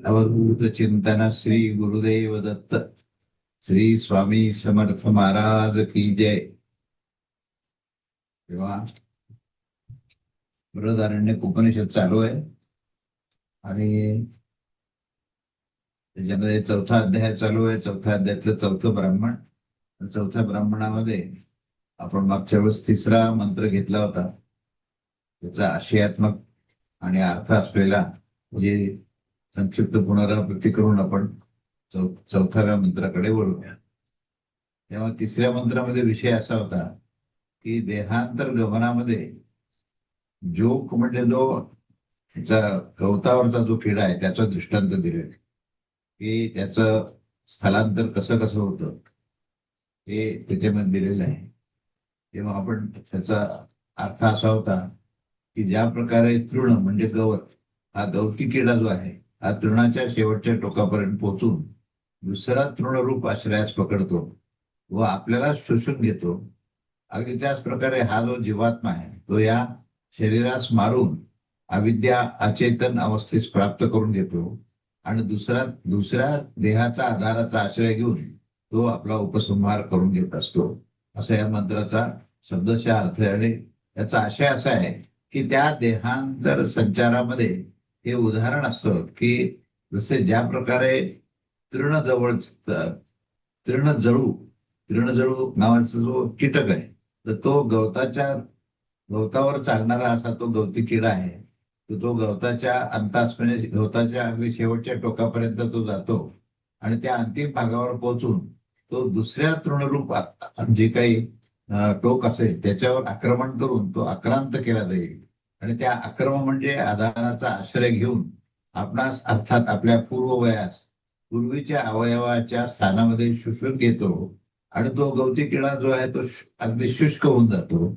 अवधूत चिंतन श्री गुरुदेव दत्त. श्री स्वामी समर्थ महाराज की जय. तेव्हा बृहदारण्यक उपनिषद चालू आहे आणि त्याच्यामध्ये चौथा अध्याय चालू आहे. चौथ्या अध्यायातलं चौथं ब्राह्मण. चौथ्या ब्राह्मणामध्ये आपण मागच्या वेळेस तिसरा मंत्र घेतला होता. त्याचा आशयात्मक आणि अर्थ असलेला जे संक्षिप्त पुनरावृत्ती करून आपण चौथ्याव्या मंत्राकडे वळूया. तेव्हा तिसऱ्या मंत्रामध्ये विषय असा होता की देहांतर गमनामध्ये जोक म्हणजे जो त्याचा गवतावरचा जो किडा आहे त्याचा दृष्टांत दिलेला आहे की त्याचं स्थलांतर कसं कसं होतं हे त्याच्यामध्ये दिलेलं आहे. तेव्हा आपण त्याचा अर्थ असा होता की ज्या प्रकारे तृण म्हणजे गवत, हा गवती किडा जो आहे हा तृणाच्या शेवटच्या टोकापर्यंत पोहोचून दुसरा तृणरूप आश्रयास पकडतो व आपल्याला शोषून घेतो. अगदी त्याच प्रकारे हा जो जीवात्मा आहे तो या शरीरास मारून अविद्या अचेतन अवस्थेस प्राप्त करून घेतो आणि दुसऱ्या देहाचा आधाराचा आश्रय घेऊन तो आपला उपसंहार करून घेत असतो. असा या मंत्राचा शब्दशः अर्थ आहे. आणि याचा आशय असा आहे की त्या देहांतर संचारामध्ये हे उदाहरण असतं की जसे ज्या प्रकारे तृणजवळ तृणजळू नावाचा जो कीटक आहे तर तो गवतावर चालणारा असा तो गवती किडा आहे. तो गवताच्या अंतास म्हणजे गवताच्या अगदी शेवटच्या टोकापर्यंत तो जातो आणि त्या अंतिम भागावर पोहोचून तो दुसऱ्या तृणरूप जे काही टोक असेल त्याच्यावर आक्रमण करून तो आक्रांत केला जाईल. आणि त्या आक्रमण म्हणजे आधाराचा आश्रय घेऊन आपणास अर्थात आपल्या पूर्ववयास पूर्वीच्या अवयवाच्या स्थानामध्ये शोषून घेतो आणि तो गवती किडा जो आहे तो अगदी शुष्क होऊन जातो.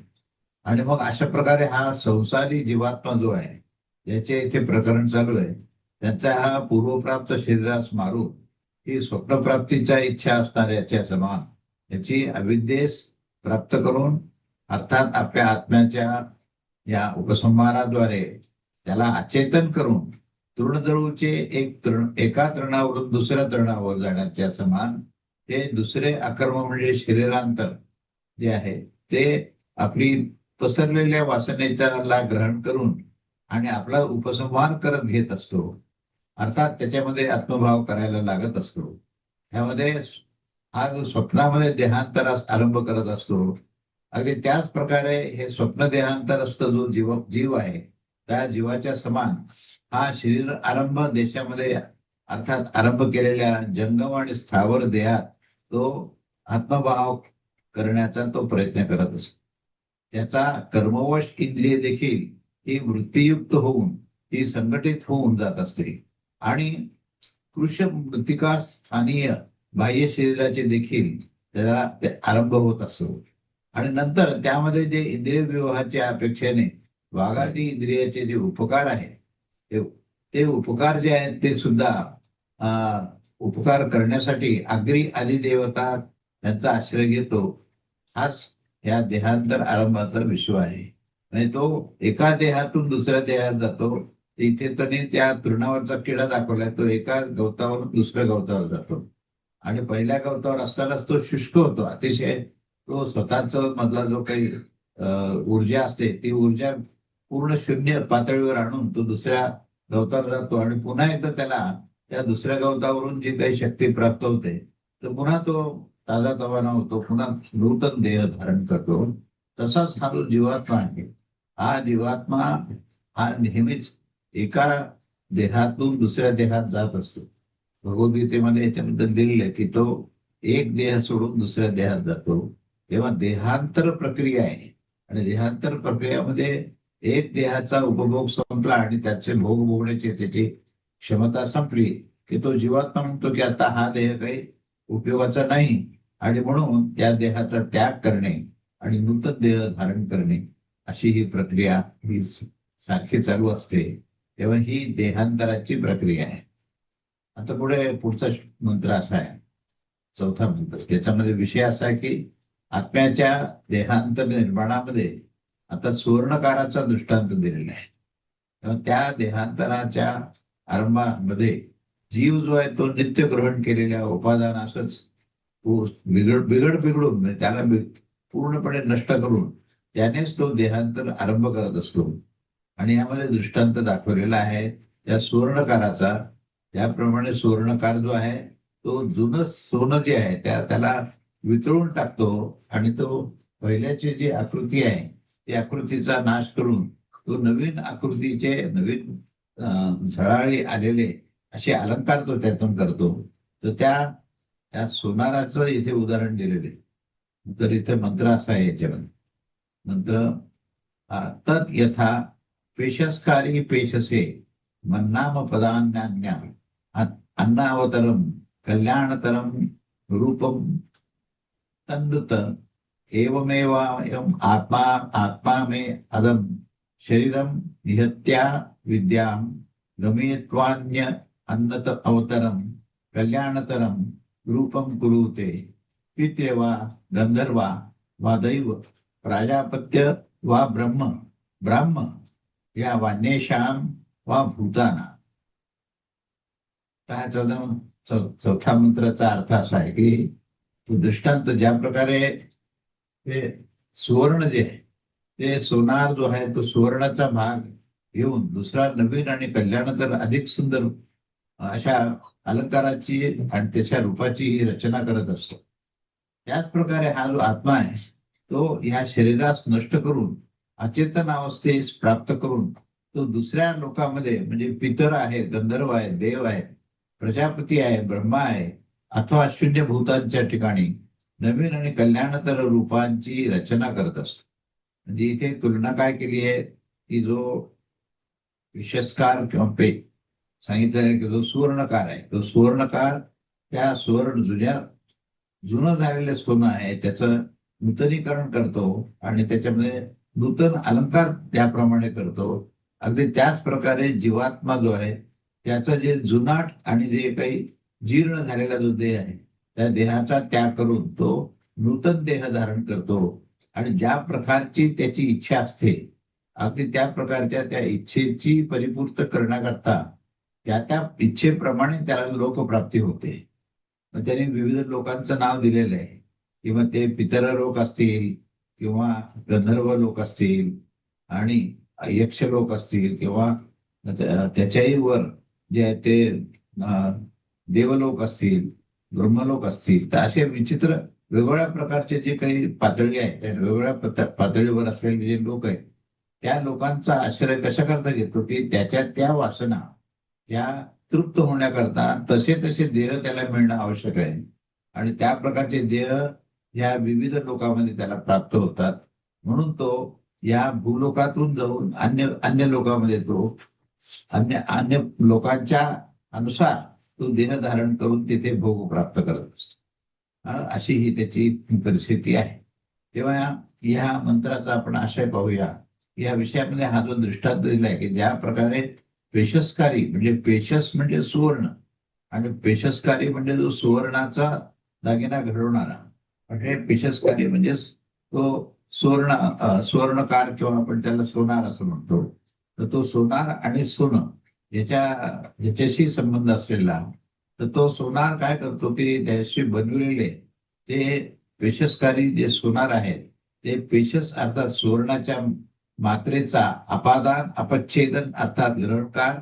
आणि मग अशा प्रकारे हा संसारी जीवात्मा जो आहे ज्याचे इथे प्रकरण चालू आहे त्यांचा हा पूर्वप्राप्त शरीरास मारून ही स्वप्नप्राप्तीच्या इच्छा असणाऱ्याच्या समान याची अविद्येस प्राप्त करून अर्थात आपल्या आत्म्याच्या या उपसंहाराद्वारे त्याला अचेतन करून तृणजळूचे एका तृणावरून दुसऱ्या तृणावर जाण्याच्या समान हे दुसरे आक्रमण म्हणजे शरीरांतर जे आहे ते आपली पसरलेल्या वासनेचा ग्रहण करून आणि आपला उपसंहार करत घेत असतो. अर्थात त्याच्यामध्ये आत्मभाव करायला लागत असतो. ह्यामध्ये हा जो स्वप्नामध्ये देहांतरास आरंभ करत असतो अगदी त्याच प्रकारे हे स्वप्न देहांतरस्थ जो जीव आहे त्या जीवाच्या समान हा शरीर आरंभ देशामध्ये अर्थात आरंभ केलेल्या जंगम आणि स्थावर देहात तो आत्मभाव करण्याचा तो प्रयत्न करत असतो. त्याचा कर्मवश इंद्रिय देखील ही वृत्तीयुक्त होऊन ही संघटित होऊन जात असते आणि कृश मृतिका स्थानीय बाह्य शरीराचे देखील त्याला आरंभ होत असतो. आणि नंतर त्यामध्ये जे इंद्रिय विवाहाच्या अपेक्षेने वाघादी इंद्रियाचे जे उपकार आहे ते उपकार जे आहेत ते सुद्धा उपकार करण्यासाठी अग्री आदी देवता यांचा आश्रय घेतो. हाच या देहांतर आरंभाचा विषय आहे. म्हणजे तो एका देहातून दुसऱ्या देहात जातो. इथे त्याने त्या तृणावरचा किडा दाखवलाय तो एका गवतावरून दुसऱ्या गवतावर जातो आणि पहिल्या गवतावर असतानाच तो शुष्क होतो अतिशय. तो स्वतःच मधला जो काही ऊर्जा असते ती ऊर्जा पूर्ण शून्य पातळीवर आणून तो दुसऱ्या गवतावर जातो आणि पुन्हा एकदा त्याला त्या दुसऱ्या गवतावरून जी काही शक्ती प्राप्त होते तर पुन्हा तो ताजा तवाना होतो, पुन्हा नूतन देह धारण करतो. तसाच हा जो जीवात्मा आहे हा जीवात्मा हा नेहमीच एका देहातून दुसऱ्या देहात जात असतो. भगवद्गीतेमध्ये याच्याबद्दल दिलेलं आहे की तो एक देह सोडून दुसऱ्या देहात जातो. तेव्हा देहांतर प्रक्रिया आहे आणि देहांतर प्रक्रियामध्ये एक देहाचा उपभोग संपला आणि त्याचे भोग भोगण्याची त्याची क्षमता संपली की तो जीवात्मा म्हणतो की आता हा देह काही उपयोगाचा नाही आणि म्हणून त्या देहाचा त्याग करणे आणि नूतन देह धारण करणे अशी ही प्रक्रिया ही सारखी चालू असते. तेव्हा ही देहांतराची प्रक्रिया आहे. आता पुढचा मंत्र असा आहे, चौथा मंत्र. त्याच्यामध्ये विषय असा आहे की आत्म्याच्या देहांतर निर्माणामध्ये आता सुवर्णकाराचा दृष्टांत दिलेला आहे. तेव्हा त्या देहांतराच्या आरंभामध्ये जीव जो आहे तो नित्य ग्रहण केलेल्या उपादान असंच बिघडून म्हणजे त्याला पूर्णपणे नष्ट करून त्यानेच तो देहांतर आरंभ करत असतो. आणि यामध्ये दृष्टांत दाखवलेला आहे त्या सुवर्णकाराचा. त्याप्रमाणे सुवर्णकार जो आहे तो जुनं सोनं जे आहे त्याला वितळून टाकतो आणि तो पहिल्याची जी आकृती आहे त्या आकृतीचा नाश करून तो नवीन आकृतीचे नवीन झळाळी आलेले असे अलंकार तो त्यातून करतो. तर त्या सोनाराचं इथे उदाहरण दिलेले. तर इथे मंत्र असा आहे याच्यामध्ये. मंत्र तत् यथा पेशस्कारी पेशसे मन्नाम पदान्यान्या अन्नावतरम कल्याणतरम रूपम तन्नुत एवमेवायम आत्मा आत्मा मे अदम शरीरम निहत्या विद्यां गमयत्वान्य अन्नत अवतरम कल्याणतरम रूपम कुरुते पितृवा गंधर्वा वा दैव प्राजापत्य वा ब्रह्म या वान्येषाम वा भूताना. चौथा मंत्राचा अर्थ असा आहे की तो दृष्टांत ज्या प्रकारे ते सुवर्ण जे आहे ते सोनार जो आहे तो सुवर्णाचा भाग घेऊन दुसरा नवीन आणि कल्याणतर अधिक सुंदर अशा अलंकाराची आणि त्याच्या रूपाची रचना करत असतो. त्याच प्रकारे हा जो आत्मा आहे तो ह्या शरीरास नष्ट करून अचेतन अवस्थेस प्राप्त करून तो दुसऱ्या लोकांमध्ये म्हणजे पितर आहे, गंधर्व आहे, देव आहे, प्रजापती आहे, ब्रह्मा आहे अथवा शून्य भूतांच्या ठिकाणी नवीन आणि कल्याणतर रूपांची रचना करत असतो. म्हणजे इथे तुलना काय केली आहे की जो विशेषकार किंवा सांगितलं आहे की जो सुवर्णकार आहे तो सुवर्णकार त्या जुनं झालेलं सोनं आहे त्याचं नूतनीकरण करतो आणि त्याच्यामध्ये नूतन अलंकार त्याप्रमाणे करतो. अगदी त्याच प्रकारे जीवात्मा जो आहे त्याचं जे जुनाट आणि जे काही जीर्ण झालेला जो देह आहे त्या देहाचा त्याग करून तो नूतन देह धारण करतो आणि ज्या प्रकारची त्याची इच्छा असते अगदी त्या प्रकारच्या त्या इच्छेची परिपूर्त करण्याकरता त्या इच्छेप्रमाणे त्याला लोकप्राप्ती होते. मग त्याने विविध लोकांचं नाव दिलेलं आहे किंवा ते पितर लोक असतील किंवा गंधर्व लोक असतील आणि यक्ष लोक असतील किंवा त्याच्याही वर जे आहे ते देवलोक असतील, ब्रह्मलोक असतील. तर असे विचित्र वेगवेगळ्या प्रकारचे जे काही पातळी आहेत त्या वेगवेगळ्या पातळीवर असलेले जे लोक आहेत त्या लोकांचा आश्रय कशा करता घेतो की त्याच्या त्या वासना त्या तृप्त होण्याकरता तसे तसे देह त्याला मिळणं आवश्यक आहे आणि त्या प्रकारचे देह या विविध लोकांमध्ये त्याला प्राप्त होतात. म्हणून तो या भूलोकातून जाऊन अन्य अन्य लोकांमध्ये तो अन्य लोकांच्या अनुसार तो देह धारण करून तिथे भोग प्राप्त करत असतो. अशी ही त्याची परिस्थिती आहे. तेव्हा या मंत्राचा आपण आशय पाहूया. या विषयामध्ये हा जो दृष्टांत दिलाय की ज्या प्रकारे पेशस्कारी म्हणजे पेशस म्हणजे सुवर्ण आणि पेशस्कारी म्हणजे जो सुवर्णाचा दागिना घडवणारा म्हणजे पेशस्कारी म्हणजे तो सुवर्णकार किंवा आपण त्याला सोनार असं म्हणतो. तर तो सोनार आणि सोनं याच्याशी संबंध असलेला तर तो सोनार काय करतो की त्याशी बनविलेले ते पेशस्कारी जे सोनार आहेत ते पेशस अर्थात सुवर्णाच्या मात्रेचा अपादान अपच्छेदन अर्थात ग्रहणकार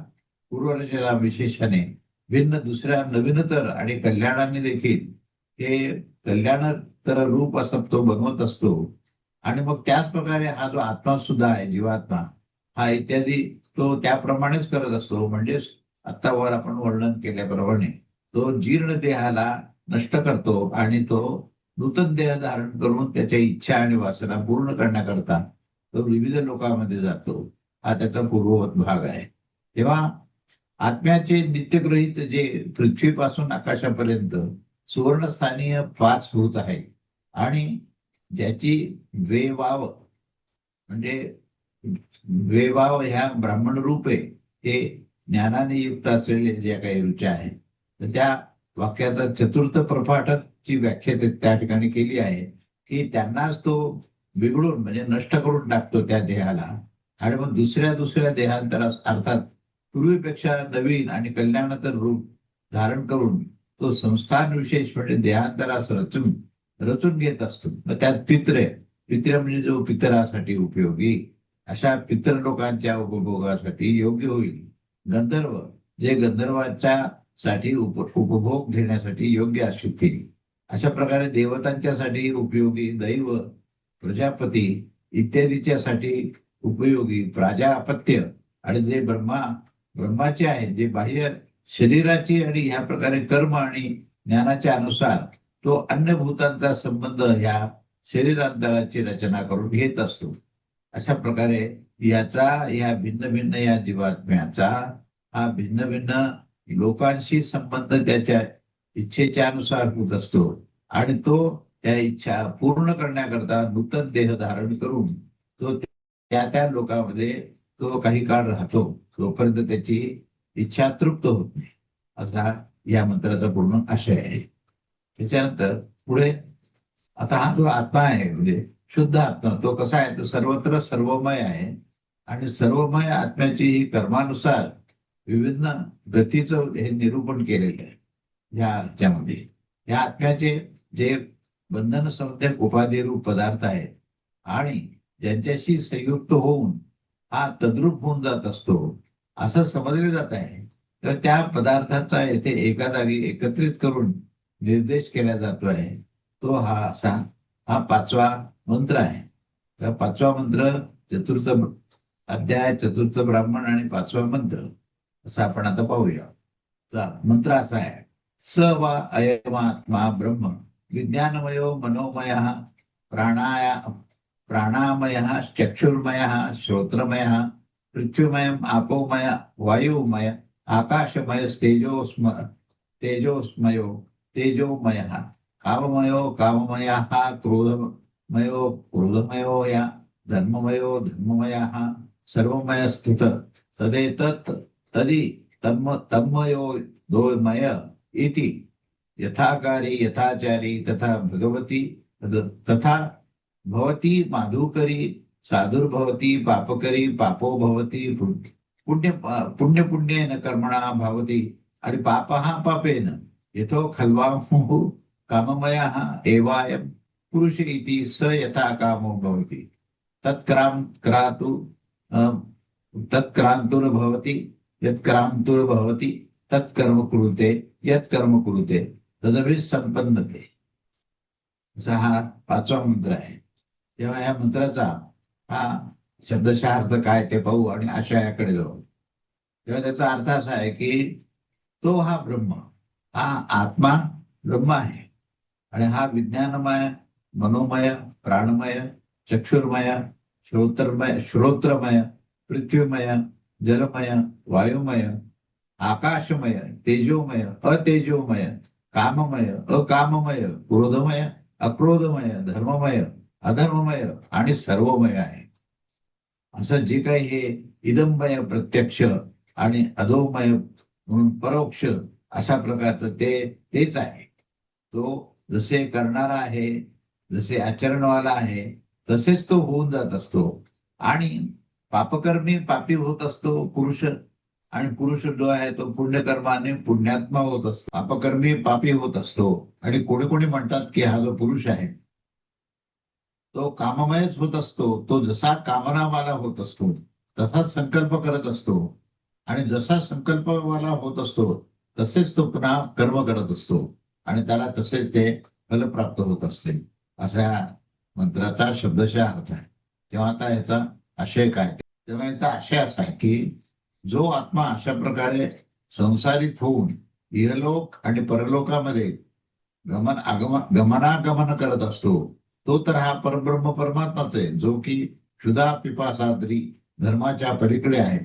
पूर्वरचना विशेषाने भिन्न दुसऱ्या नवीनतर आणि कल्याणाने देखील हे कल्याणतर रूप असं तो बनवत असतो. आणि मग त्याच प्रकारे हा जो आत्मा सुद्धा आहे जीवात्मा हा इत्यादी तो त्याप्रमाणेच करत असतो. म्हणजे आता वर आपण वर्णन केल्याप्रमाणे तो जीर्ण देहाला नष्ट करतो आणि तो नूतन देह धारण करून त्याच्या इच्छा आणि वासना पूर्ण करण्याकरता तो विविध लोकांमध्ये जातो. हा त्याचा पूर्ववत भाग आहे. तेव्हा आत्म्याचे नित्यग्रहित जे पृथ्वीपासून आकाशापर्यंत सुवर्णस्थानीय 5 भूत आहे आणि ज्याची द्वेवाव म्हणजे द्वेवाव ह्या ब्राह्मण रूप आहे हे ज्ञानाने युक्त असलेले ज्या काही रुचा आहेत तर त्या वाक्याचा चतुर्थ प्रपाठकची व्याख्या त्या ठिकाणी केली आहे की त्यांनाच तो बिघडून म्हणजे नष्ट करून टाकतो त्या देहाला आणि मग दुसऱ्या देहांतरास अर्थात पूर्वीपेक्षा नवीन आणि कल्याणतर रूप धारण करून तो संस्थान विशेष म्हणजे देहांतरास रचून रचून घेत असतो. मग त्यात पित्र म्हणजे जो पितरासाठी उपयोगी, अशा पितर लोकांच्या उपभोगासाठी योग्य होईल. गंधर्व जे गंधर्वांच्या साठी उपभोग घेण्यासाठी योग्य असतील, अशा प्रकारे देवतांच्यासाठी उपयोगी दैव, प्रजापती इत्यादीच्यासाठी उपयोगी प्राजापत्य, आणि जे ब्रह्माचे आहेत, जे बाह्य शरीराची आणि ह्या प्रकारे कर्म आणि ज्ञानाच्या अनुसार तो अन्य भूतांचा संबंध ह्या शरीरांतराची रचना करून घेत असतो. अशा प्रकारे ह्या भिन्न भिन्न या जीवात्म्याचा हा भिन्न भिन्न लोकांशी संबंध त्याच्या इच्छेच्या अनुसार होत असतो, आणि तो त्या इच्छा पूर्ण करण्याकरता नूतन देह धारण करून तो त्या लोकांमध्ये तो काही काळ राहतो, तोपर्यंत त्याची इच्छा तृप्त होत नाही, असा या मंत्राचा पूर्ण आशय आहे. त्याच्यानंतर पुढे आता हा जो आत्मा आहे म्हणजे शुद्ध आत्मा, तो कसा आहे तर सर्वत्र सर्वमय आहे, आणि सर्वमय आत्म्याची ही कर्मानुसार विविध गतीचं हे निरूपण केलेलं आहे ह्याच्यामध्ये. या आत्म्याचे जे बंधन संज्ञक उपाधिरूप पदार्थ आहेत आणि ज्यांच्याशी संयुक्त होऊन हा तद्रूप होऊन जात असतो असं समजले जात आहे, तर त्या पदार्थाचा येथे एका जागी एकत्रित करून निर्देश केला जातो आहे. तो हा 5वा मंत्र आहे. त्या 5वा मंत्र चतुर्थ अध्याय, चतुर्थ ब्राह्मण आणि 5वा मंत्र असं आपण आता पाहूया. मंत्र असा आहे, स वा अयमात्मा ब्रह्म विज्ञानमयो मनोमय प्राणामय चक्षुर्मय श्रोत्रमय पृथ्वीमय आपोमय वायुमय आकाशमय तेजोस्मयो तेजोमय काममय क्रोधमयो या धर्ममय सर्वमय स्थित तदेतत् तदी तन्मयो दोमय इति यथाकारी यथाचारी तथा भवती माधुकरी साधुर्भवती पापकरी पापो भवती पुण्येन कर्मणा भवती आणि पापः पापेन यथो खल्वामुः काममयः एवायं पुरुष इति स यथा कामो भवति तत्क्रांतुर्भवति यत्क्रांतुर्भवति तत्कर्म कुरुते यत्कर्म कुरुते तदभिसंपन्नते. असा हा 5वा मंत्र आहे. तेव्हा या मंत्राचा हा शब्दशः अर्थ काय ते पाहू आणि आशयाकडे जाऊ. तेव्हा त्याचा अर्थ असा आहे की तो हा ब्रह्म, हा आत्मा ब्रह्म आहे, आणि हा विज्ञानमय, मनोमय, प्राणमय, चक्षुर्मय, श्रोत्रमय, पृथ्वीमय, जलमय, वायुमय, आकाशमय, तेजोमय, अतेजोमय, काममय, अकाममय, क्रोधमय, अक्रोधमय, धर्ममय, अधर्ममय आणि सर्वमय आहे. असं जे काही हे इदममय प्रत्यक्ष आणि अधोमय म्हणून परोक्ष अशा प्रकारचं तेच आहे. तो जसे करणारा आहे, जसे आचरणवाला आहे, तसेच तो होऊन जात असतो. आणि पापकर्मी पापी होत असतो पुरुष, आणि पुरुष जो आहे तो पुण्यकर्माने पुण्यात्मा होत असतो. पापकर्मी पापी होत असतो, आणि कोणी कोणी म्हणतात की हा जो पुरुष आहे तो काममयच होत असतो. तो जसा कामनावाला होत असतो तसाच संकल्प करत असतो, आणि जसा संकल्पवाला होत असतो तसेच तो पुन्हा कर्म करत असतो, आणि त्याला तसेच ते फल प्राप्त होत असते. असा मंत्राचा शब्दशः अर्थ आहे. तेव्हा आता याचा आशय काय? तेव्हा याचा आशय असा आहे की जो आत्मा अशा प्रकारे संसारित होऊन इहलोक आणि परलोकामध्ये गमनागमन करत असतो, तो तर हा परब्रह्म परमात्माच आहे, जो की क्षुधा पिपासादरी धर्माच्या पलीकडे आहे.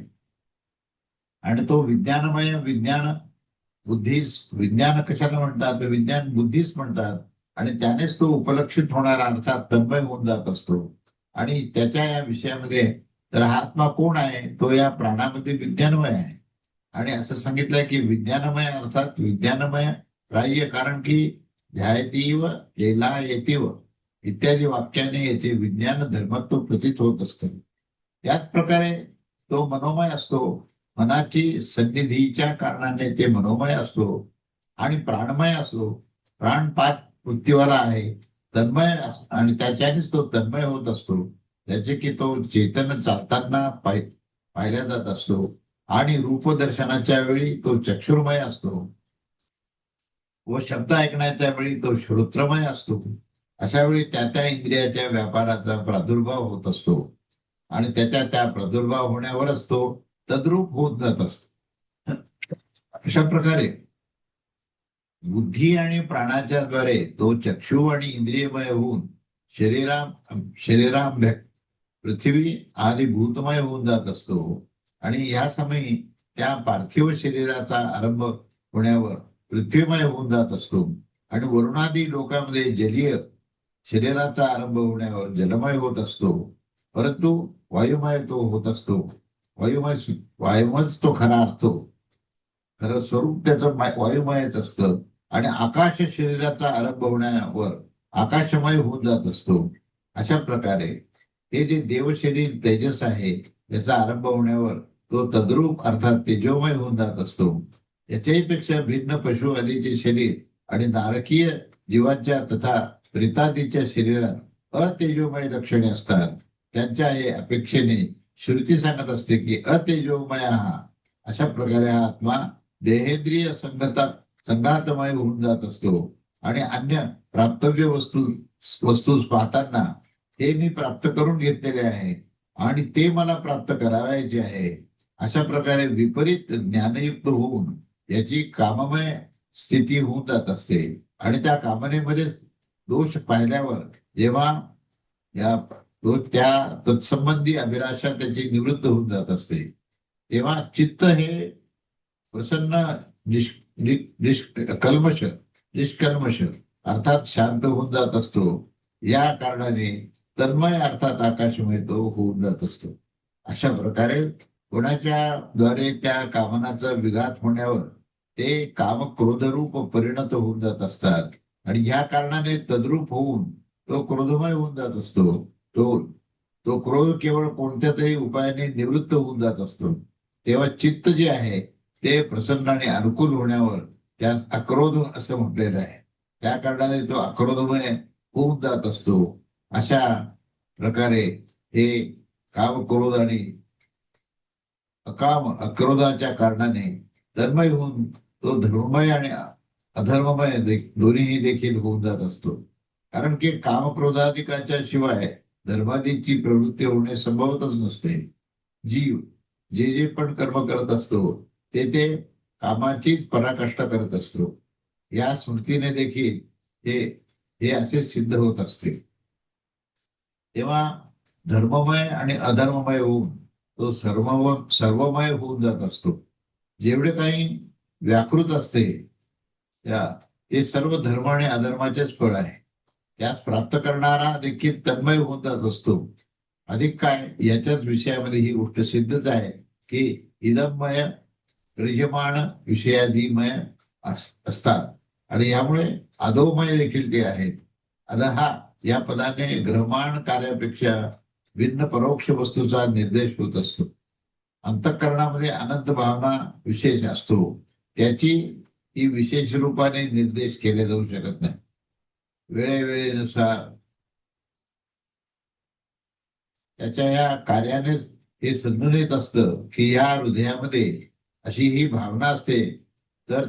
आणि तो विज्ञानमय, विज्ञान कशाला म्हणतात? विज्ञान बुद्धीच म्हणतात. आणि त्यानेच तो उपलक्षित होणारा अर्थात तन्मय होऊन जात असतो. आणि त्याच्या या विषयामध्ये तर हा आत्मा कोण आहे? तो या प्राणामध्ये विज्ञानमय आहे. आणि असं सांगितलंय की विज्ञानमय अर्थात विज्ञानमय ग्राह्य, कारण की ध्यायतीव लेला येतीव इत्यादी वाक्याने याचे विज्ञान धर्मत्व प्रतीत होत असते. त्याच प्रकारे तो मनोमय असतो. मनाची सन्निधीच्या कारणाने ते मनोमय असतो, आणि प्राणमय असतो. प्राण 5 पृथ्वीवर आहे. तन्मय आणि त्याच्यानेच तो तन्मय होत असतो. त्याचे की तो चेतन चालताना पाहिला जात असतो. आणि रूपदर्शनाच्या वेळी तो चक्षुर्मय असतो व शब्द ऐकण्याच्या वेळी तो श्रोत्रमय असतो. अशा वेळी त्या त्या इंद्रियाच्या व्यापाराचा प्रादुर्भाव होत असतो आणि त्याच्या त्या प्रादुर्भाव होण्यावरच तो तद्रूप होत जात असतो. अशा प्रकारे बुद्धी आणि प्राणाच्या द्वारे तो चक्षु आणि इंद्रियमय होऊन शरीराम पृथ्वी आदी भूतमय होऊन जात असतो. आणि या समयी त्या पार्थिव शरीराचा आरंभ होण्यावर पृथ्वीमय होऊन जात असतो आणि वरुणादी लोकांमध्ये जलीय शरीराचा आरंभ होण्यावर जलमय होत असतो. परंतु वायुमय तो होत असतो. वायुमयच तो खरा अर्थ, खरं स्वरूप त्याचं वायुमयच असतं. आणि आकाश शरीराचा आरंभ होण्यावर आकाशमय होऊन जात असतो. अशा प्रकारे हे जे देव शरीर तेजस आहे याचा आरंभ होण्यावर तो तद्रूप अर्थात तेजोमय होऊन जात असतो. याच्याही पेक्षा भिन्न पशु आदीचे शरीर आणि नारकीय जीवांच्या तथा प्रेतादीच्या शरीरात अतेजोमय लक्षणे असतात. त्यांच्या हे अपेक्षेने श्रुती सांगत असते की अतेजोमय हा अशा प्रकारे हा आत्मा देहेंद्रिय संघातमय होऊन जात असतो आणि अन्य प्राप्तव्य वस्तूस पाहताना हे मी प्राप्त करून घेतलेले आहे आणि ते मला प्राप्त करावायचे आहे अशा प्रकारे विपरीत ज्ञानयुक्त होऊन याची काममय स्थिती होऊन जात असते. आणि त्या कामनेमध्ये दोष पाहिल्यावर जेव्हा या त्या तत्संबंधी अभिलाषा त्याची निवृत्त होऊन जात असते तेव्हा चित्त हे प्रसन्न निष्कल्मश अर्थात शांत होऊन जात असतो. या कारणाने तन्मय अर्थात आकाशमय तो होऊन जात असतो. अशा प्रकारे कोणाच्या द्वारे त्या कामनाचा विघात होण्यावर ते काम क्रोधरूप परिणत होऊन जात असतात आणि ह्या कारणाने तद्रूप होऊन तो क्रोधमय होऊन जात असतो. तो तो क्रोध केवळ कोणत्या तरी उपायाने निवृत्त होऊन जात असतो. तेव्हा चित्त जे आहे ते प्रसन्न आणि अनुकूल होण्यावर त्यास अक्रोध असं म्हटलेलं आहे. त्या कारणाने तो अक्रोधमय होऊन जात असतो. अशा प्रकारे हे काम क्रोध आणि अक्रोधाच्या कारणाने तन्मय होऊन तो धर्ममय आणि अधर्ममय दोन्हीही देखील होऊन जात असतो. कारण की काम क्रोधाधिकाच्या शिवाय धर्मादीची प्रवृत्ती होणे संभवतच नसते. जीव जे जे पण कर्म करत असतो ते ते कामाचीच पराकाष्ठा करत असतो. या स्मृतीने देखील हे हे असे सिद्ध होत असते. तेव्हा धर्ममय आणि अधर्ममय होऊन तो सर्वमय होऊन जात असतो. जेवढे काही व्याकृत असते ते सर्व धर्म आणि अधर्माचेच फळ आहे. त्यास प्राप्त करणारा देखील तन्मय होऊन जात असतो. अधिक काय याच्याच विषयामध्ये ही गोष्ट सिद्धच आहे की इदममय गृह्यमाण विषयाधीमय असतात आणि यामुळे अधोमय देखील ते आहेत. अधहा या पदाने ग्रहमाण कार्यापेक्षा भिन्न परोक्ष वस्तूचा निर्देश होत असतो. अंतःकरणामध्ये अनंत भावना विशेष असतो त्याची ही विशेष रूपाने निर्देश केले जाऊ शकत नाही. वेळेवेळेनुसार त्याच्या या कार्यानेच हे समजून येत असतं की या हृदयामध्ये अशी ही भावना असते तर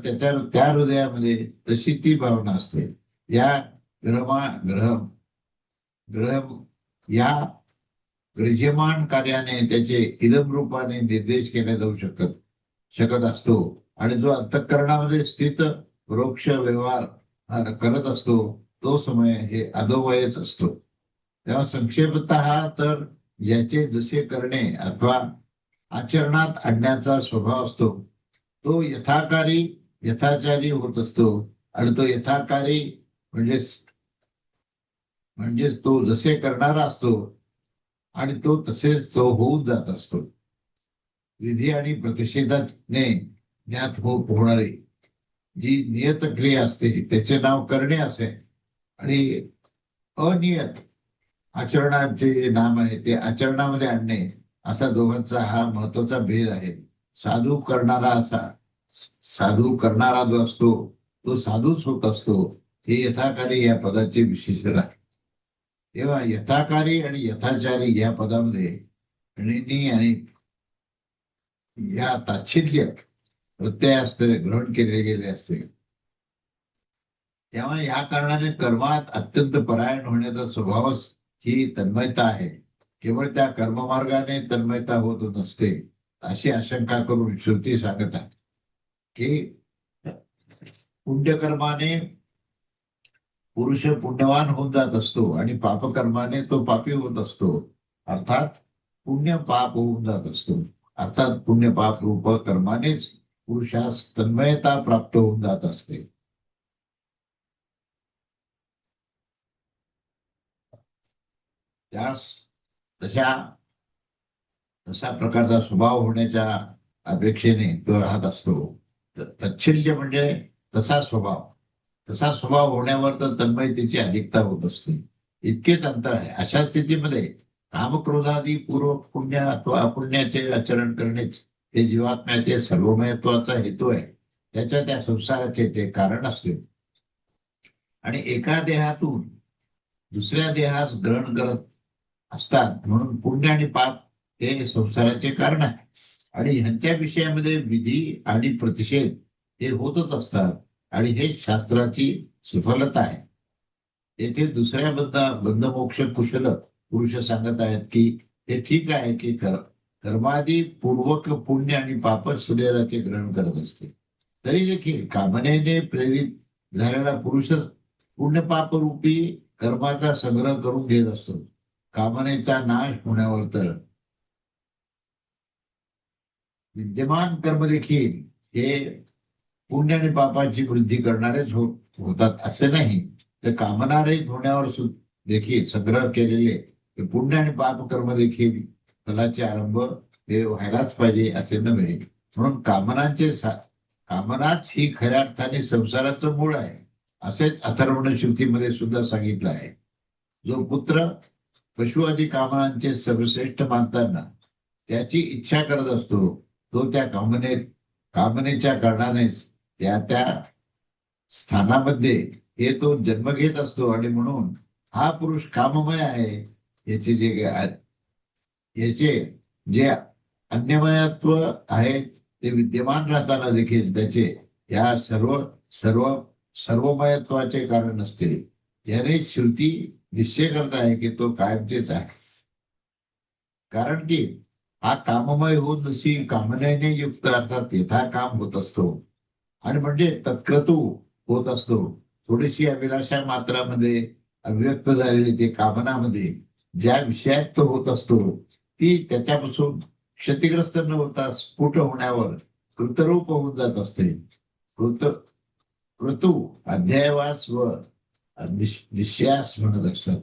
त्या हृदयामध्ये तशी ती भावना असते. या ग्रह या गृह्यमान कार्याने त्याचे इदम रूपाने निर्देश केला जाऊ शकत असतो आणि जो अंतःकरणामध्ये स्थित परोक्ष व्यवहार करत असतो तो समय हे अधोमयच असतो. तेव्हा संक्षेपतः तर याचे जसे करणे अथवा आचरणात आणण्याचा स्वभाव असतो तो यथाचारी होत असतो आणि तो यथाकारी म्हणजेच तो जसे करणारा असतो आणि तो तसेच तो होऊन जात असतो. विधी आणि प्रतिषेधाने ज्ञात होणारी जी नियत क्रिया असते त्याचे नाव करणे असे आणि अनियत आचरणाचे जे नाम आहे ते आचरणामध्ये आणणे असा दोघांचा हा महत्वाचा भेद आहे. साधू करणारा जो असतो तो साधूच होत असतो. हे यथाकारी या पदाचे विशेषण आहे. तेव्हा यथाकारी आणि यथाचारी या पदामध्ये णिनी आणि या ताच्छिल्य प्रत्यय असते ग्रहण केले गेले असते. तेव्हा या कारणाने कर्मात अत्यंत परायण होण्याचा स्वभावच ही तन्मयता आहे. केवळ त्या कर्ममार्गाने तन्मयता होत नसते अशी आशंका करून श्रुती सांगत आहे की पुण्यकर्माने पुरुष पुण्यवान होऊन जात असतो आणि पापकर्माने तो पापी होत असतो. अर्थात पुण्य पाप होऊन जात असतो. अर्थात पुण्य पाप रूप कर्मानेच पुरुषास तन्मयता प्राप्त होऊन जात असते. त्यास तशा तसा प्रकारचा स्वभाव होण्याच्या अपेक्षेने तो राहत असतो. तच्छिल्य म्हणजे तसा स्वभाव. तसा स्वभाव होण्यावर तर तन्मयतेची अधिकता होत असते. इतकेच अंतर आहे. अशा स्थितीमध्ये कामक्रोधादी पूर्व पुण्य अथवा अपुण्याचे आचरण करणेच हे जीवात्म्याचे सर्वमयत्वाचा हेतू आहे. त्या संसाराचे ते कारण असते. आणि एका देहातून दुसऱ्या देहास ग्रहण करत असतात म्हणून पुण्य आणि पाप हे संसाराचे कारण आहे. आणि ह्यांच्या विषयामध्ये विधी आणि प्रतिषेध हे होतच असतात. आणि हे शास्त्राची सफलता आहे. येथे दुसऱ्या बंधमोक्ष कुशल पुरुष सांगत आहेत की हे ठीक आहे की कर्मादी पूर्वक पुण्य आणि पाप शरीराचे ग्रहण करत असते. तरी देखील कामनेने प्रेरित झालेला पुरुषच पुण्यपाप रूपी कर्माचा संग्रह करून घेत असतो. कामनेचा नाश होण्यावर तर विद्यमान कर्म देखील हे पुण्य आणि पापाची वृद्धी करणारेच होतात असे नाही. तर कामनारहित होण्यावर देखील संग्रह केलेले पुण्य आणि पाप कर्म देखील फलाचे आरंभ हे व्हायलाच पाहिजे असे नव्हे. म्हणून कामनाच ही खऱ्या अर्थाने संसाराचं मूळ आहे असेच अथर्वण श्रुतीमध्ये सुद्धा सांगितलं आहे. जो पुत्र पशु आदी कामनांचे सर्वश्रेष्ठ मानताना त्याची इच्छा करत असतो तो त्या कामनेच्या कारणानेच त्या स्थानामध्ये हे तो जन्म घेत असतो. आणि म्हणून हा पुरुष काममय आहे. याचे जे अन्यमयत्व आहे ते विद्यमान राहताना देखील त्याचे या सर्व सर्व सर्वमयत्वाचे कारण नसते. याने श्रुती निश्चय करत आहे की तो कायमचेच आहे. कारण की हा काममय होत नशी कामनेने युक्त अर्थात यथा काम होत असतो. आणि म्हणजे तत्क्रतू होत असतो. थोडीशी अभिलाषा मात्रामध्ये अभिव्यक्त झालेली ते कामनामध्ये ज्या विषयात तो होत असतो ती त्याच्यापासून क्षतिग्रस्त न होता स्फुट होण्यावर कृतरूप होऊन जात असते. क्रतू अध्यायवास व निश्चयास म्हणत असतात.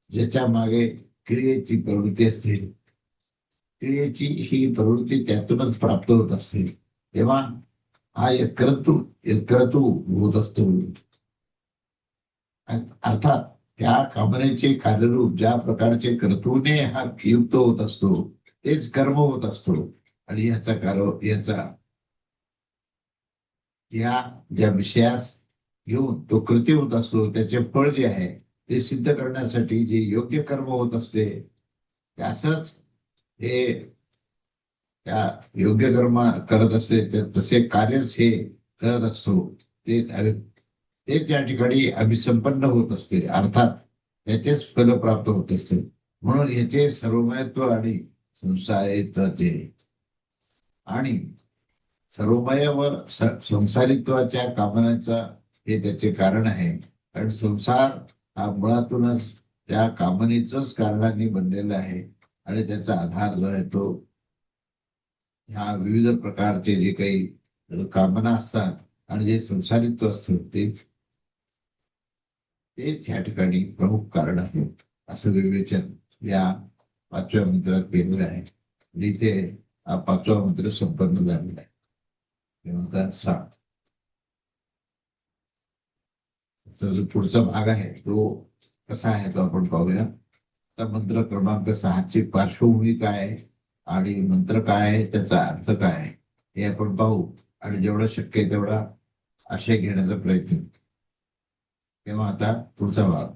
ज्याच्या मागे क्रियेची प्रवृत्ती असते. क्रियेची ही प्रवृत्ती त्यातूनच प्राप्त होत असते. तेव्हा हा यत्क्रतू होत असतो. अर्थात त्या कामनेचे कार्यरूप ज्या प्रकारचे कर्तृने हा युक्त होत असतो तेच कर्म होत असतो. आणि या ज्या विषयास घेऊन तो कृती होत असतो त्याचे फळ जे आहे ते सिद्ध करण्यासाठी जे योग्य कर्म होत असते त्यासच हे त्या योग्य कर्म करत असते तसे कार्यच हे करत असतो. ते त्या ठिकाणी अभिसंपन्न होत असते. अर्थात त्याचेच फल प्राप्त होत असते. म्हणून याचे सर्वमयत्व आणि संसारित्वाचे आणि सर्वमय व संसारित्वाच्या कामनाचा हे त्याचे कारण आहे. कारण संसार हा मुळातूनच त्या कामनेचंच कारणाने बनलेला आहे. आणि त्याचा आधार जो आहे तो ह्या विविध प्रकारचे जे काही कामना असतात आणि जे संसारित्व असतं तेच ह्या ठिकाणी प्रमुख कारण आहे असं विवेचन या 5व्या मंत्रात केलेलं आहे. आणि इथे हा 5वा मंत्र संपन्न झालेला आहे. ते म्हणतात 7. जो पुढचा भाग आहे तो कसा आहे तो आपण पाहूया. तर मंत्र क्रमांक 6ची पार्श्वभूमी काय आहे आणि मंत्र काय आहे त्याचा अर्थ काय आहे हे आपण पाहू. आणि जेवढं शक्य आहे तेवढा आशय घेण्याचा प्रयत्न. तेव्हा आता पुढचा भाग.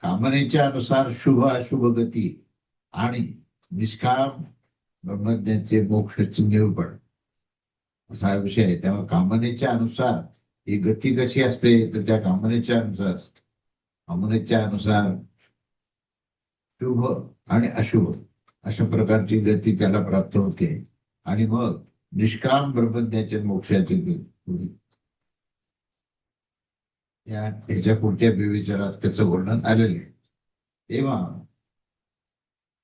कामनेच्या अनुसार शुभ अशुभ गती आणि निष्काम ब्रह्मज्ञाचे मोक्षाचे निरूपण असा हा विषय आहे. तेव्हा कामनेच्या अनुसार ही गती कशी असते, तर त्या कामनेच्या अनुसार असते. कामनेच्या अनुसार शुभ आणि अशुभ अशा प्रकारची गती त्याला प्राप्त होते आणि मग निष्काम ब्रह्मज्ञाचे मोक्षाचे ह्याच्या पुढच्या विवेचनात त्याचं वर्णन आलेलं आहे. तेव्हा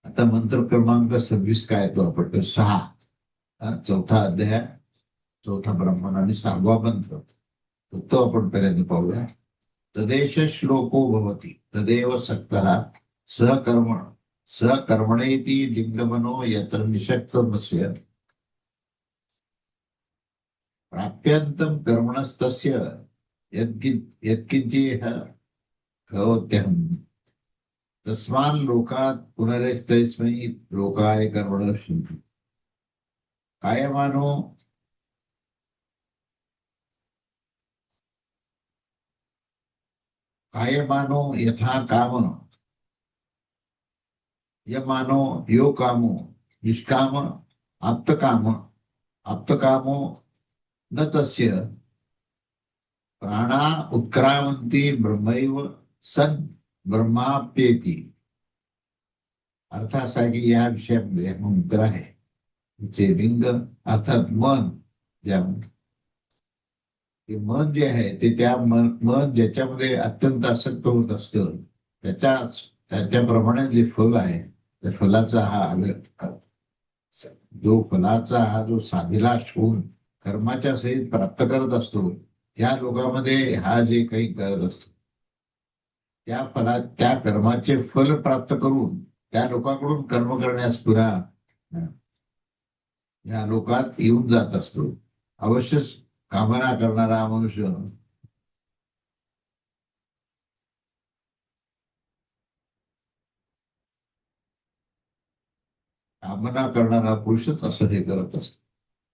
आता मंत्र क्रमांक 26 काय तो आपण 6 चौथा अध्याय, चौथा ब्राह्मण आणि 6वा मंत्र तो आपण पर्यंत पाहूया. तदेश श्लोको भवति तदेव सक्तः सहकर्मणेति लिंगमनो यत्र निषक्तमस्य प्राप्यन्तं कर्मणस्तस्य यत्किंचिह करोत्यहम् तस्मान् लोकात् पुनरस्तस्मै लोकाय कर्मणः सन्ति. कायमानो यथा काम यमानो यो कामो निष्काम आप्तकामो न तस्य प्राणा उत्क्रामन्ति ब्रह्मैव सन् ब्रह्माप्येति. अर्थ असा की या विषयामध्ये मंत्र आहे जे लिंग अर्थात मन, ते मन जे आहे ते त्या मन ज्याच्यामध्ये अत्यंत आसक्त होत असतं त्याच्याप्रमाणे जे फल आहे त्या फलाचा जो साभिलाष होऊन कर्माच्या सहित प्राप्त करत असतो या लोकांमध्ये हा जे काही करत असतो त्या कर्माचे फल प्राप्त करून त्या लोकांकडून कर्म करण्यास पुन्हा या लोकात येऊन जात असतो. अवश्य कामना करणारा मनुष्य कामना करणारा पुरुषच असं हे करत असतो.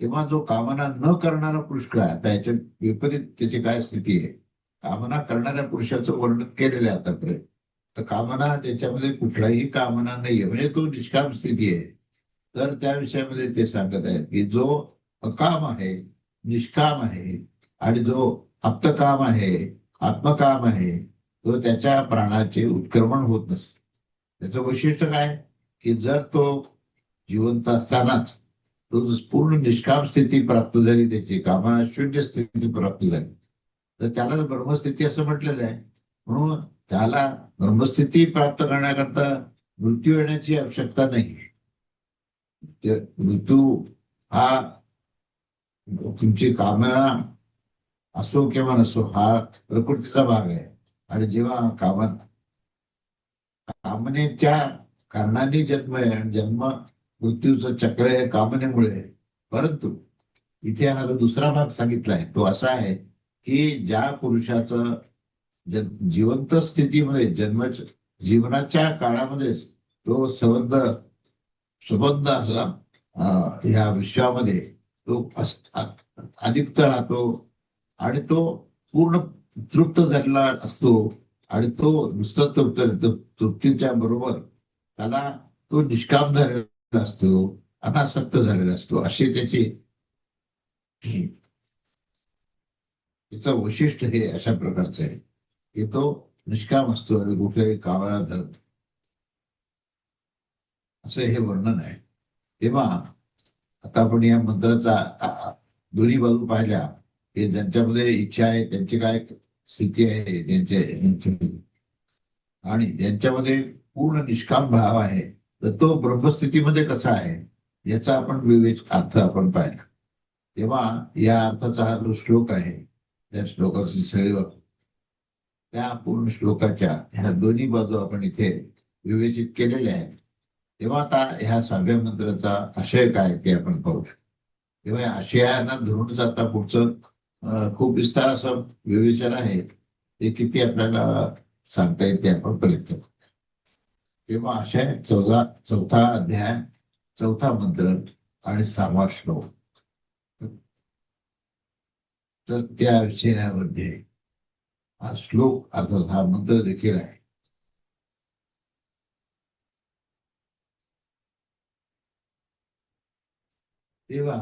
तेव्हा जो कामना न करणारा पुरुष काय, त्याच्या विपरीत त्याची काय स्थिती आहे. कामना करणाऱ्या पुरुषाचं वर्णन केलेलं आहे आतापर्यंत. तर कामना त्याच्यामध्ये कुठलाही कामना नाहीये म्हणजे तो निष्काम स्थिती आहे. तर त्या विषयामध्ये ते सांगत आहेत की जो अकाम आहे, निष्काम आहे आणि जो आप्तकाम आहे, आत्मकाम आहे, तो त्याच्या प्राणाचे उत्क्रमण होत नसते. त्याचं वैशिष्ट्य काय की जर तो जिवंत असतानाच तो पूर्ण निष्काम स्थिती प्राप्त झाली, त्याची कामना शून्य स्थिती प्राप्त झाली, तर त्याला ब्रह्मस्थिती असं म्हटलेलं आहे. म्हणून त्याला ब्रह्मस्थिती प्राप्त करण्याकरता मृत्यू येण्याची आवश्यकता नाही. मृत्यू हा तुमची कामना असो किंवा नसो हा प्रकृतीचा भाग आहे. आणि जेव्हा कामनेच्या कारणाने जन्म आहे, जन्म मृत्यूचं चक्र आहे कामनेमुळे. परंतु इथे हा जो दुसरा भाग सांगितलाय तो असा आहे की ज्या पुरुषाचं जिवंत स्थितीमध्ये जीवनाच्या काळामध्येच तो संबंध असा ह्या विश्वामध्ये तो अधिकता राहतो आणि तो पूर्ण तृप्त झालेला असतो आणि तो नुसतं तृप्तीच्या बरोबर त्याला तो निष्काम झालेला असतो, अनासक्त झालेला असतो. असे त्याचं वैशिष्ट्य हे अशा प्रकारचं आहे की तो निष्काम असतो आणि कुठल्याही कामाला धरत असं हे वर्णन आहे. तेव्हा आता आपण या मंत्राचा दोन्ही बाजू पाहिल्या की ज्यांच्यामध्ये इच्छा आहे त्यांची काय स्थिती आहे त्यांच्या आणि ज्यांच्यामध्ये पूर्ण निष्काम भाव आहे तर तो ब्रह्मस्थितीमध्ये कसा आहे याचा आपण अर्थ आपण पाहिला. तेव्हा या अर्थाचा हा जो श्लोक आहे त्या श्लोकाची सगळी त्या पूर्ण श्लोकाच्या ह्या दोन्ही बाजू आपण इथे विवेचित केलेल्या आहेत. तेव्हा आता ह्या 6व्या मंत्राचा आशय काय ते आपण पाहूया. तेव्हा या आशयाला धरूनच आता पुढचं खूप विस्तार असं विवेचन आहे, ते किती आपल्याला सांगता येईल ते आपण प्रयत्न करू. तेव्हा आशय चौथा अध्याय, चौथा मंत्र आणि 6वा श्लोक. तर त्या विषयामध्ये हा श्लोक अर्थात हा मंत्र देखील आहे. तेव्हा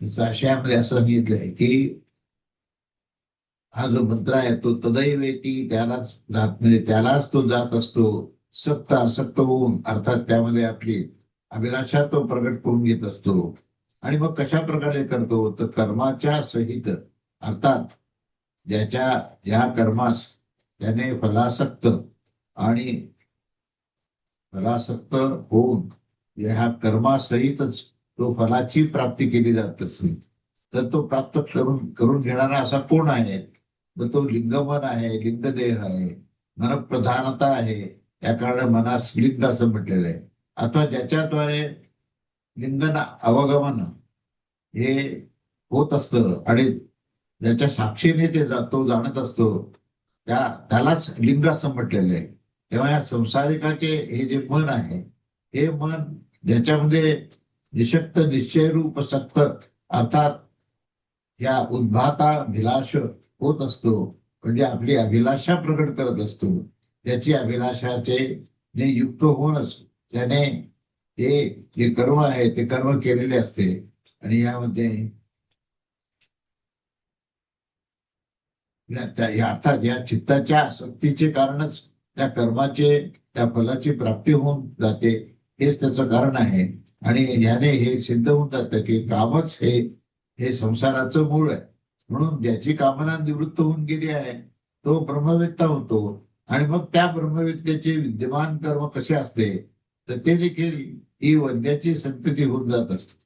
त्याच्या आशयामध्ये असं सांगितलंय की हा जो मंत्र आहे तो तदैवेती त्यालाच जात, म्हणजे त्यालाच तो जात असतो. सक्त असक्त होऊन अर्थात त्यामध्ये आपली अभिलाषा तो प्रगट करून घेत असतो. आणि मग कशा प्रकारे करतो तर कर्माच्या सहित, अर्थात ज्याच्या ज्या कर्मास त्याने फलासक्त आणि फलासक्त होऊन ह्या कर्मासहितच तो फलाची प्राप्ती केली जात असेल तर तो प्राप्त करून करून घेणारा असा कोण आहे. तर तो लिंगमन आहे, लिंगदेह आहे, मनप्रधानता आहे. या कारणाने मनास लिंग असं म्हटलेलं आहे. अथवा ज्याच्याद्वारे लिंगन अवगमन हे होत असतं आणि ज्याच्या साक्षीने ते जातो जाणत असतो त्यालाच लिंग असं म्हटलेलं आहे. तेव्हा या संसारिकाचे हे जे मन आहे हे मन ज्याच्यामध्ये निशक्त निश्चयरूप सक्त, अर्थात या उद्भाता अभिलाष होत असतो, म्हणजे आपली अभिलाषा प्रकट करत असतो. त्याची अभिलाषाचे ने युक्त होऊनच त्याने ते जे कर्म आहे ते कर्म केलेले असते. आणि यामध्ये अर्थात या चित्ताच्या आसक्तीचे कारणच त्या कर्माचे त्या फलाची प्राप्ती होऊन जाते. हेच त्याचं कारण आहे. आणि ह्याने हे सिद्ध होऊन जातं की कामच हे हे संसाराचं मूळ आहे. म्हणून ज्याची कामना निवृत्त होऊन गेली आहे तो ब्रह्मवेत्ता होतो. आणि मग त्या ब्रह्मवेत्त्याचे विद्यमान कर्म कसे असते तर ते देखील ही वंद्याची संतती होऊन जात असते.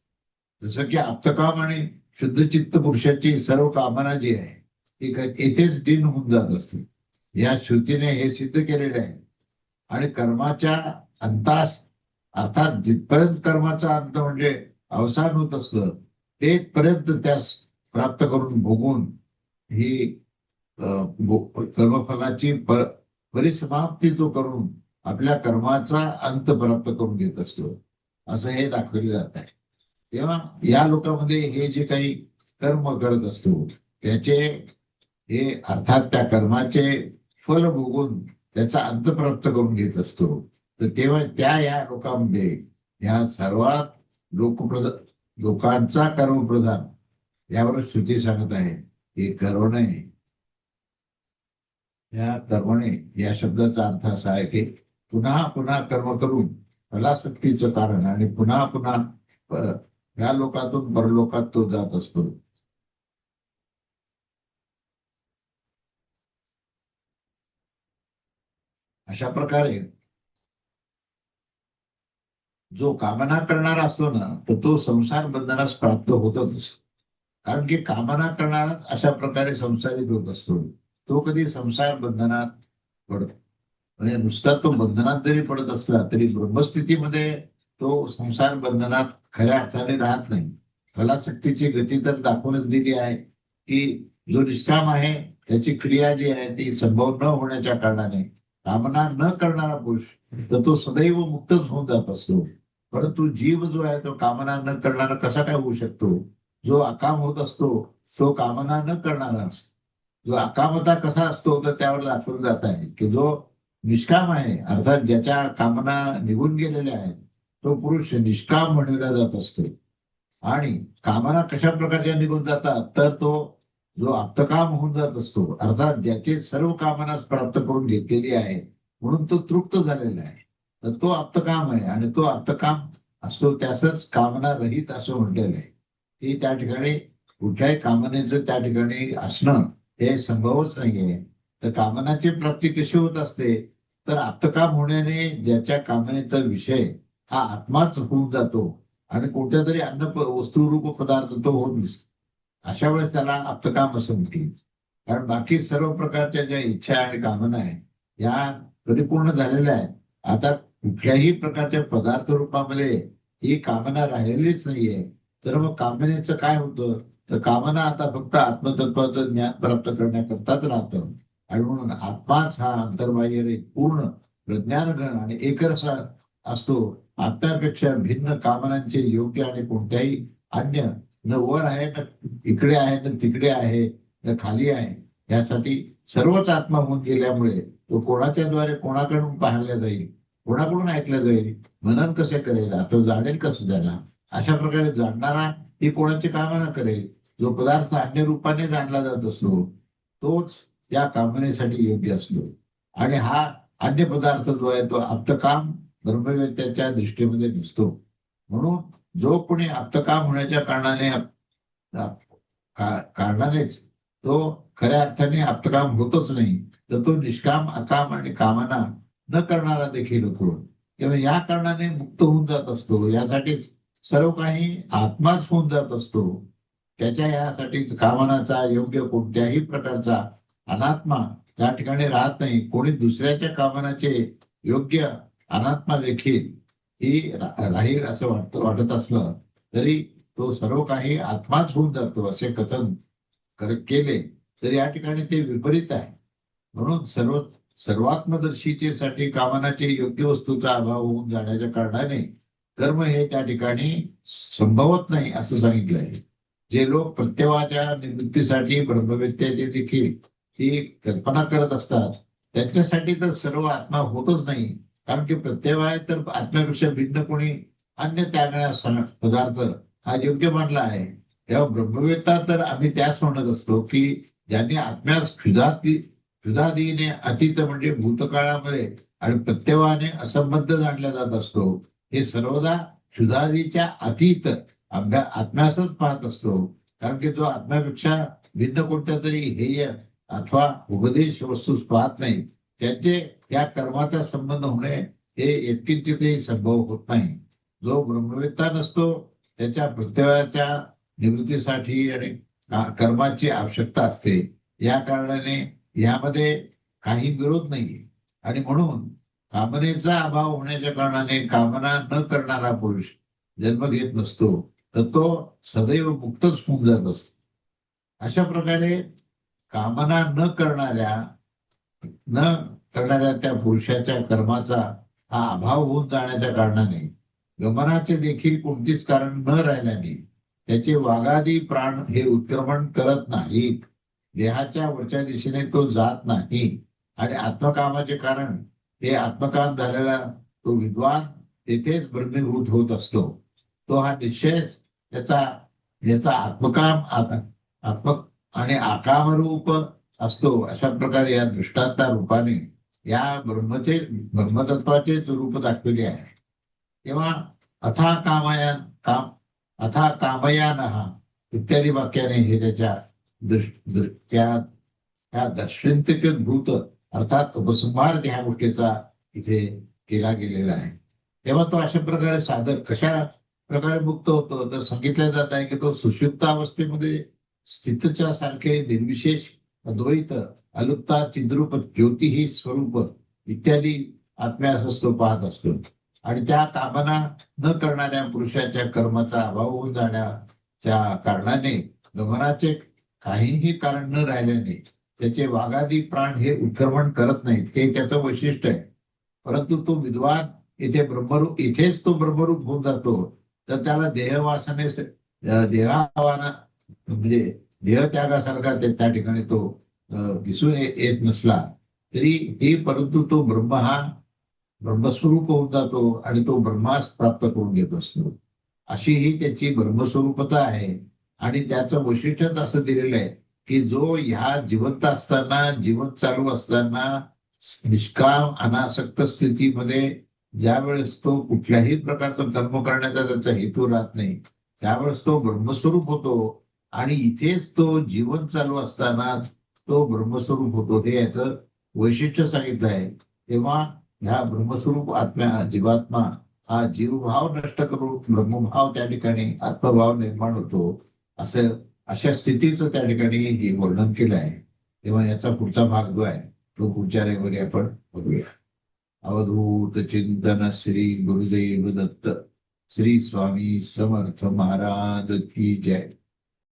जसं की आप्तकाम आणि शुद्धचित्त पुरुषाची सर्व कामना जी आहे ती येथेच दिन होऊन जात असते. या श्रुतीने हे सिद्ध केलेले आहे. आणि कर्माच्या अंतास, अर्थात जिथपर्यंत कर्माचा अंत म्हणजे अवसान होत असतं तेथपर्यंत त्यास प्राप्त करून भोगून ही कर्मफलाची परिसमाप्ती तो करून आपल्या कर्माचा अंत प्राप्त करून घेत असतो, असं हे दाखवले जात आहे. तेव्हा या लोकांमध्ये हे जे काही कर्म करत असतो त्याचे हे अर्थात त्या कर्माचे फल भोगून त्याचा अंत प्राप्त करून घेत असतो. तर तेव्हा त्या या लोकांमध्ये ह्या सर्वात लोकांचा कर्मप्रधान यावर श्रुती सांगत आहे की कर्मणे, या कर्मणे या शब्दाचा अर्थ असा आहे की पुन्हा पुन्हा कर्म करून फलासक्तीचं कारण आणि पुन्हा पुन्हा या लोकातून परलोकात तो जात असतो. अशा प्रकारे जो कामना करणारा असतो ना तर तो संसार बंधनास प्राप्त होतच असतो. कारण की कामना करणाराच अशा प्रकारे संसारित होत असतो. तो कधी संसार बंधनात पडतो म्हणजे नुसता तो बंधनात जरी पडत असला तरी ब्रह्मस्थितीमध्ये तो संसार बंधनात खऱ्या अर्थाने राहत नाही. फलासक्तीची गती तर दाखवूनच दिली आहे की जो निष्काम आहे त्याची क्रिया जी आहे ती संभव न होण्याच्या कारणाने कामना न करणारा पुरुष तर तो सदैव मुक्तच होऊन जात असतो. परंतु जीव जो आहे तो कामना न करणारा कसा काय होऊ शकतो. जो अकाम होत असतो तो कामना न करणारा असतो. जो अकामता कसा असतो तर त्यावर दाखवलं जात आहे की जो निष्काम आहे, अर्थात ज्याच्या कामना निघून गेलेल्या आहेत, तो पुरुष निष्काम म्हणला जात असतो. आणि कामना कशा प्रकारच्या निघून जातात तर तो जो आप्तकाम होऊन जात असतो, अर्थात ज्याचे सर्व कामना प्राप्त करून घेतलेली आहे म्हणून तो तृप्त झालेला आहे, तर तो आप्तकाम आहे. आणि तो आप्तकाम असतो त्यासच कामना रहित असं म्हटलेलं आहे की त्या ठिकाणी कुठल्याही कामनेचं त्या ठिकाणी असणं हे संभवच नाहीये. तर कामनाची प्राप्ती कशी होत असते तर आप्तकाम होण्याने ज्याच्या कामनेचा विषय हा आत्माच होऊन जातो आणि कोणत्या तरी अन्न वस्तू रूप पदार्थ तो होत नसतो. अशा वेळेस त्याला आप्तकाम असं म्हटलं. कारण बाकी सर्व प्रकारच्या ज्या इच्छा आणि कामना आहेत या परिपूर्ण झालेल्या आहेत. आता कुठल्याही प्रकारच्या पदार्थ रूपामध्ये ही कामना राहिलेलीच नाहीये. तर मग कामनेचं काय होतं तर कामना आता फक्त आत्मतत्वाचं ज्ञान प्राप्त करण्याकरताच राहतं. आणि म्हणून आत्माच हा अंतर्बाह्य पूर्ण प्रज्ञानघन आणि एकरस असतो. आत्म्यापेक्षा भिन्न कामनांचे योग्य आणि कोणत्याही अन्य न वर आहे ना इकडे आहे ना तिकडे आहे खाली आहे, यासाठी सर्वच आत्मा होऊन गेल्यामुळे तो कोणाच्या द्वारे कोणाकडून पाहिला जाईल, कोणाकडून ऐकलं जाईल, मनन कसे करेल, आता जाणेल कसं त्याला. अशा प्रकारे जाणणारा ही कोणाची कामना करेल. जो पदार्थ अन्य रूपाने जाणला जात असतो तोच या कामनेसाठी योग्य असतो. आणि हा अन्य पदार्थ जो आहे तो आप्तकाम ब्रह्मवेत्याच्या दृष्टीमध्ये नसतो. म्हणून जो कोणी आप्तकाम होण्याच्या कारणानेच तो खऱ्या अर्थाने आप्तकाम होतच नाही, तर तो निष्काम, अकाम आणि कामना न करणारा देखील होतो. तेव्हा या कारणाने मुक्त होऊन जात असतो. यासाठीच सर्व काही आत्माच होऊन जात असतो. त्याच्या यासाठीच कामनाचा योग्य कोणत्याही प्रकारचा अनात्मा त्या ठिकाणी राहत नाही. कोणी दुसऱ्याच्या कामनाचे योग्य अनात्मा देखील ही राहील असं वाटत असलं तरी तो सर्व काही आत्माच होऊन जातो असे कथन केले तर या ठिकाणी ते विपरीत आहे. म्हणून सर्वात्मदर्शीचेसाठी कामनाचे योग्य वस्तूचा अभाव होऊन जाण्याच्या कारणाने कर्म हे त्या ठिकाणी संभवत नाही असं सांगितलं आहे. जे लोक प्रत्यवाच्या निवृत्तीसाठी ब्रह्मवेत्याचे देखील ही कल्पना करत असतात त्यांच्यासाठी तर सर्व आत्मा होतच नाही. कारण की प्रत्यय आहे तर आत्म्यापेक्षा भिन्न कोणी अन्य त्यागण्यास पदार्थ हा योग्य मानला आहे. तेव्हा ब्रह्मवेत्ता तर आम्ही त्याच म्हणत असतो की ज्यांनी आत्म्यास क्षुधादीने अतीत म्हणजे भूतकाळामध्ये आणि प्रत्यवाने असंबद्ध जाणला जात असतो. हे सर्वदा क्षुधादीच्या अतीत आत्म्यासच पाहत असतो. कारण की जो आत्म्यापेक्षा भिन्न कोणत्या तरी हेय अथवा उपदेश वस्तूस पाहत नाही त्यांचे या कर्माचा संबंध होणे हे यत्किंचितही संभव होत नाही. जो ब्रह्मवेत्ता नसतो त्याच्या प्रत्ययाच्या निवृत्तीसाठी आणि कर्माची आवश्यकता असते. या कारणाने यामध्ये काही विरोध नाहीये. आणि म्हणून कामनेचा अभाव होण्याच्या कारणाने कामना न करणारा पुरुष जन्म घेत नसतो, तर तो सदैव मुक्तच होऊन जात असतो. अशा प्रकारे कामना न करणाऱ्या त्या पुरुषाच्या कर्माचा हा अभाव होऊन जाण्याच्या कारणाने गमनाचे देखील कोणतीच कारण न राहिल्याने त्याचे वाघादी प्राण हे उत्क्रमण करत नाहीत. देहाच्या वरच्या दिशेने तो जात नाही. आणि आत्मकामाचे कारण हे आत्मकाम झालेला तो विद्वान तेथेच ब्रह्मीभूत होत असतो. तो हा निश्चयच याचा आत्मकाम आणि आकामरूप असतो. अशा प्रकारे या दृष्टांता रूपाने या ब्रह्मतत्वाचे रूप दाखविले आहे. तेव्हा अथा कामयानः इत्यादी वाक्याने हे त्याच्या त्या दर्शंतिक भूत अर्थात उपसंहार ह्या गोष्टीचा इथे केला गेलेला आहे. तेव्हा तो अशा प्रकारे साधक कशा प्रकारे मुक्त होतो तर सांगितलं जात आहे की तो सुषुप्त अवस्थेमध्ये स्थितच्या सारखे निर्विशेष अद्वैत अलुप्ता चिद्रूप ज्योती ही स्वरूप इत्यादी आत्म्यास असतो पाहत असतो. आणि त्या कामना न करणाऱ्या पुरुषाच्या कर्माचा अभाव होऊन जाण्याच्या कारणाने गमनाचे काहीही कारण न राहिल्याने त्याचे वाघादी प्राण हे उत्क्रमण करत नाहीत. हे त्याचं वैशिष्ट्य आहे. परंतु तो विद्वान इथेच तो ब्रह्मरूप होऊन जातो. तर त्याला देहवासाने देहावाना म्हणजे देहत्यागासारखा त्या ठिकाणी तो दिसून येत नसला तरी परंतु तो ब्रह्मस्वरूप होऊन जातो आणि तो ब्रह्मास प्राप्त करून घेत असतो. अशी ही त्याची ब्रह्मस्वरूपता आहे. आणि त्याचं वैशिष्ट्यच असं दिलेलं आहे की जो ह्या जिवंत असताना जीवन चालू असताना निष्काम अनासक्त स्थितीमध्ये ज्या वेळेस तो कुठल्याही प्रकारचं कर्म करण्याचा त्याचा हेतू राहत नाही त्यावेळेस तो ब्रह्मस्वरूप होतो. आणि इथेच तो जीवन चालू असतानाच तो ब्रह्मस्वरूप होतो. हे याचं वैशिष्ट्य सांगितलं आहे. तेव्हा ह्या ब्रह्मस्वरूप जीवात्मा हा जीवभाव नष्ट करून ब्रह्मभाव त्या ठिकाणी आत्मभाव निर्माण होतो. अशा स्थितीचं त्या ठिकाणी हे वर्णन केलं आहे. तेव्हा याचा पुढचा भाग जो आहे तो पुढच्या रविवारी आपण बघूया. अवधूत चिंतन श्री गुरुदेव दत्त. श्री स्वामी समर्थ महाराज की जय.